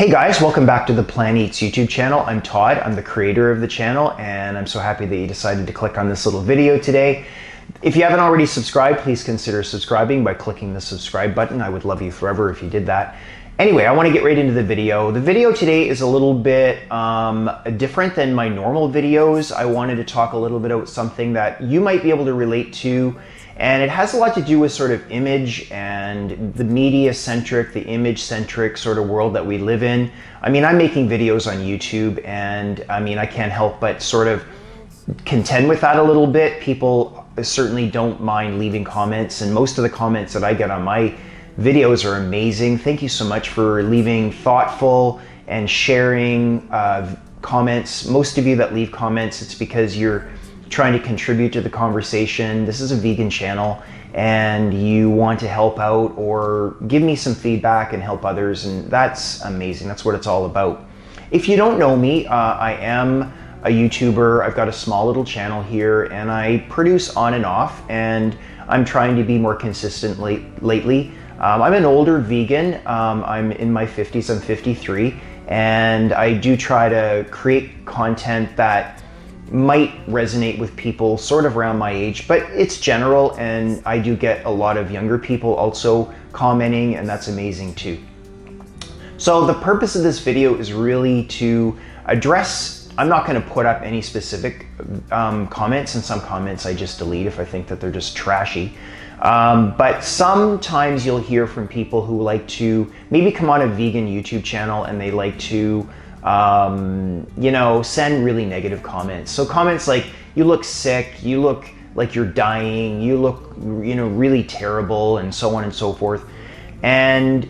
Hey guys, welcome back to the Plan Eats YouTube channel. I'm Todd, I'm the creator of the channel, and I'm so happy that you decided to click on this little video today. If you haven't already subscribed, please consider subscribing by clicking the subscribe button. I would love you forever if you did that. Anyway, I want to get right into the video. The video today is a little bit different than my normal videos. I wanted to talk a little bit about something that you might be able to relate to, and it has a lot to do with sort of image and the media-centric, the image-centric sort of world that we live in. I mean, I'm making videos on YouTube, and I mean, I can't help but sort of contend with that a little bit. People certainly don't mind leaving comments, and most of the comments that I get on my videos are amazing. Thank you so much for leaving thoughtful and sharing comments. Most of you that leave comments, it's because you're trying to contribute to the conversation. This is a vegan channel and you want to help out or give me some feedback and help others, and that's amazing. That's what it's all about. If you don't know me, I am a YouTuber. I've got a small little channel here and I produce on and off, and I'm trying to be more consistent lately. I'm an older vegan. I'm in my 50s, I'm 53, and I do try to create content that might resonate with people sort of around my age, but it's general, and I do get a lot of younger people also commenting, and that's amazing too. So the purpose of this video is really to address, I'm not going to put up any specific comments, and some comments I just delete if I think that they're just trashy. But sometimes you'll hear from people who like to maybe come on a vegan YouTube channel and they like to you know, send really negative comments. So comments like, you look sick, you look like you're dying, you look, you know, really terrible, and so on and so forth. And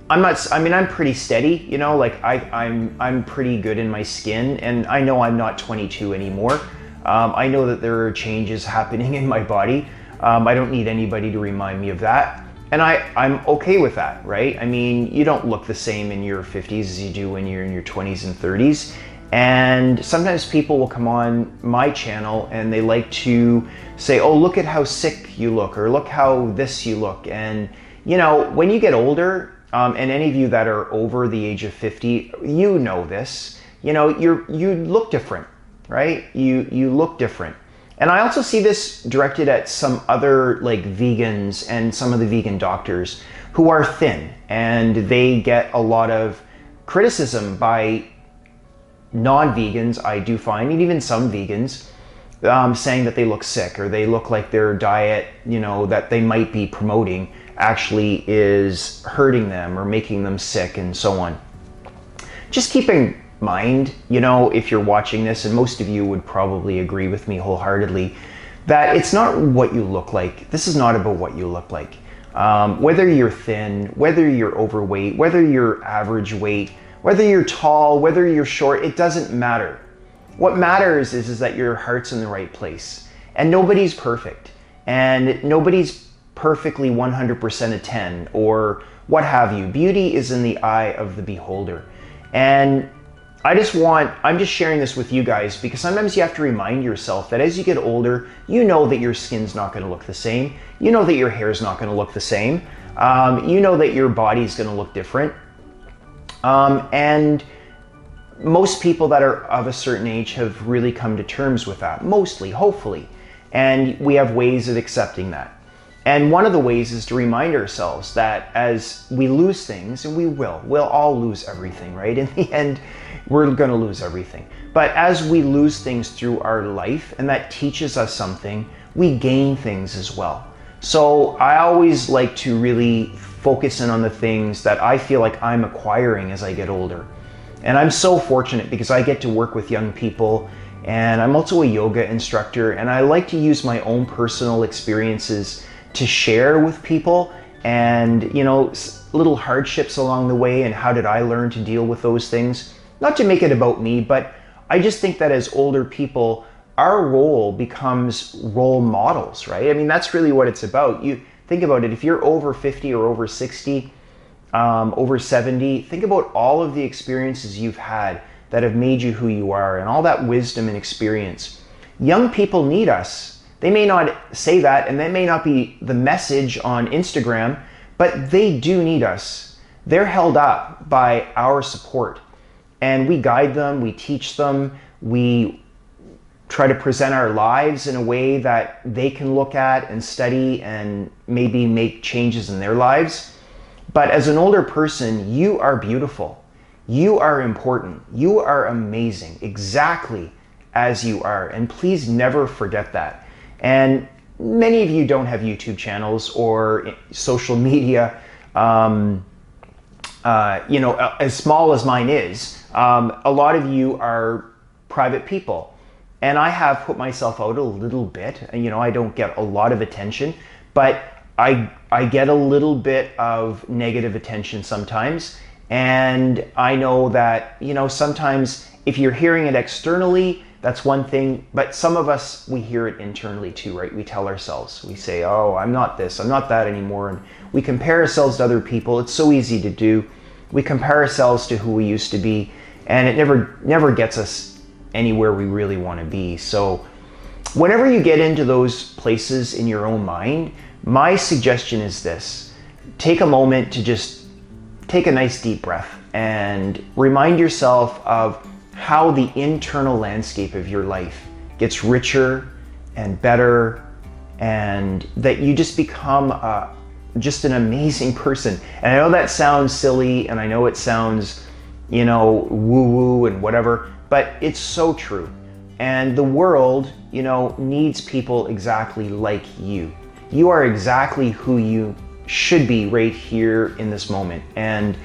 I'm pretty steady, you know, like I'm pretty good in my skin, and I know I'm not 22 anymore. I know that there are changes happening in my body. I don't need anybody to remind me of that. And I'm okay with that, right? I mean, you don't look the same in your 50s as you do when you're in your 20s and 30s. And sometimes people will come on my channel and they like to say, oh, look at how sick you look, or look how this you look. And, you know, when you get older, and any of you that are over the age of 50, you know this, you know, you look different, right? You look different. And I also see this directed at some other like vegans and some of the vegan doctors who are thin, and they get a lot of criticism by non-vegans, I do find, and even some vegans, saying that they look sick, or they look like their diet, you know, that they might be promoting actually is hurting them or making them sick, and so on. Just keep in mind, you know, if you're watching this, and most of you would probably agree with me wholeheartedly, that it's not what you look like. This is not about what you look like. Whether you're thin, whether you're overweight, whether you're average weight, whether you're tall, whether you're short, it doesn't matter. What matters is that your heart's in the right place. And nobody's perfect. And nobody's perfectly 100% a 10 or what have you. Beauty is in the eye of the beholder. And I'm just sharing this with you guys because sometimes you have to remind yourself that as you get older, you know that your skin's not going to look the same. You know that your hair's not going to look the same. You know that your body's going to look different. And most people that are of a certain age have really come to terms with that, mostly, hopefully. And we have ways of accepting that. And one of the ways is to remind ourselves that as we lose things, and we'll all lose everything, right? In the end, we're going to lose everything. But as we lose things through our life, and that teaches us something, we gain things as well. So I always like to really focus in on the things that I feel like I'm acquiring as I get older. And I'm so fortunate because I get to work with young people, and I'm also a yoga instructor, and I like to use my own personal experiences to share with people, and, you know, little hardships along the way, and how did I learn to deal with those things. Not to make it about me, but I just think that as older people, our role becomes role models, right? I mean, that's really what it's about. You think about it, if you're over 50 or over 60, over 70, think about all of the experiences you've had that have made you who you are, and all that wisdom and experience. Young people need us. They may not say that, and that may not be the message on Instagram, but they do need us. they're held up by our support. And we guide them, we teach them, we try to present our lives in a way that they can look at and study and maybe make changes in their lives. But as an older person, you are beautiful. You are important. You are amazing, exactly as you are. And please never forget that. And many of you don't have YouTube channels or social media, as small as mine is. A lot of you are private people. And I have put myself out a little bit. I don't get a lot of attention, but I get a little bit of negative attention sometimes. And I know that, sometimes if you're hearing it externally, that's one thing, but some of us, we hear it internally too, right? We tell ourselves, we say, oh, I'm not this, I'm not that anymore. And we compare ourselves to other people. It's so easy to do. We compare ourselves to who we used to be, and it never gets us anywhere we really want to be. So whenever you get into those places in your own mind, my suggestion is this: take a moment to just take a nice deep breath and remind yourself of how the internal landscape of your life gets richer and better, and that you just become just an amazing person. And I know that sounds silly, and I know it sounds, woo-woo and whatever, but it's so true. And the world, needs people exactly like you. You are exactly who you should be right here in this moment. And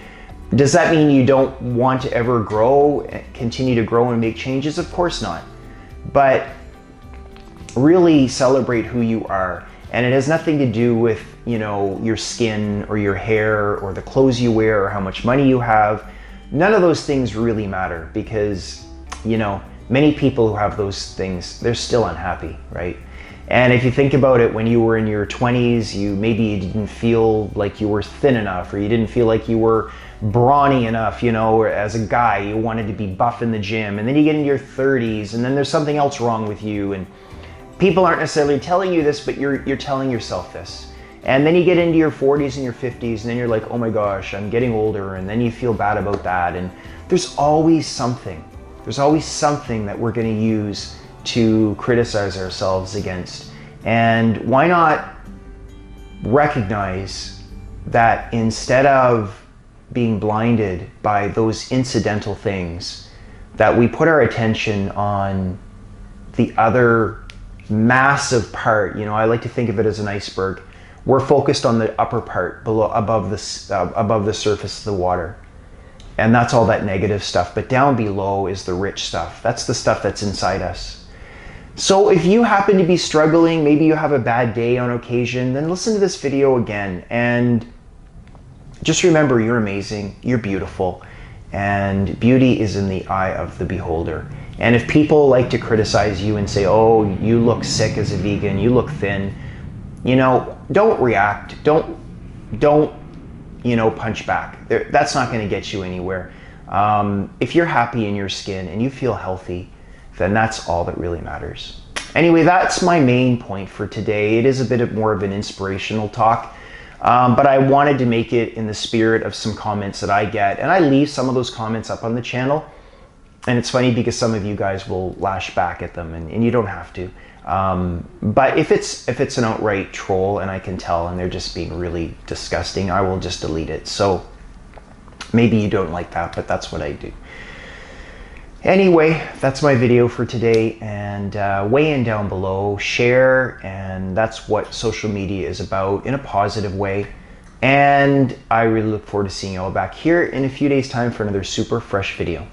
does that mean you don't want to ever grow, continue to grow and make changes? Of course not. But really celebrate who you are. And it has nothing to do with, your skin or your hair or the clothes you wear or how much money you have. None of those things really matter, because, many people who have those things, they're still unhappy, right? And if you think about it, when you were in your 20s, you didn't feel like you were thin enough, or you didn't feel like you were brawny enough, or as a guy, you wanted to be buff in the gym. And then you get into your 30s, and then there's something else wrong with you. And people aren't necessarily telling you this, but you're telling yourself this. And then you get into your 40s and your 50s, and then you're like, oh my gosh, I'm getting older. And then you feel bad about that. And there's always something. There's always something that we're going to use to criticize ourselves against. And why not recognize that instead of being blinded by those incidental things, that we put our attention on the other massive part. I like to think of it as an iceberg. We're focused on the upper part above the surface of the water. And that's all that negative stuff. But down below is the rich stuff. That's the stuff that's inside us. So if you happen to be struggling, maybe you have a bad day on occasion, then listen to this video again. And just remember, you're amazing, you're beautiful, and beauty is in the eye of the beholder. And if people like to criticize you and say, oh, you look sick as a vegan, you look thin, don't react. Don't punch back. That's not going to get you anywhere. If you're happy in your skin and you feel healthy, then that's all that really matters. Anyway, that's my main point for today. It is a bit more of an inspirational talk, but I wanted to make it in the spirit of some comments that I get. And I leave some of those comments up on the channel. And it's funny because some of you guys will lash back at them, and you don't have to. But if it's an outright troll and I can tell and they're just being really disgusting, I will just delete it. So maybe you don't like that, but that's what I do. Anyway, that's my video for today, and weigh in down below, share, and that's what social media is about in a positive way. And I really look forward to seeing you all back here in a few days' time for another super fresh video.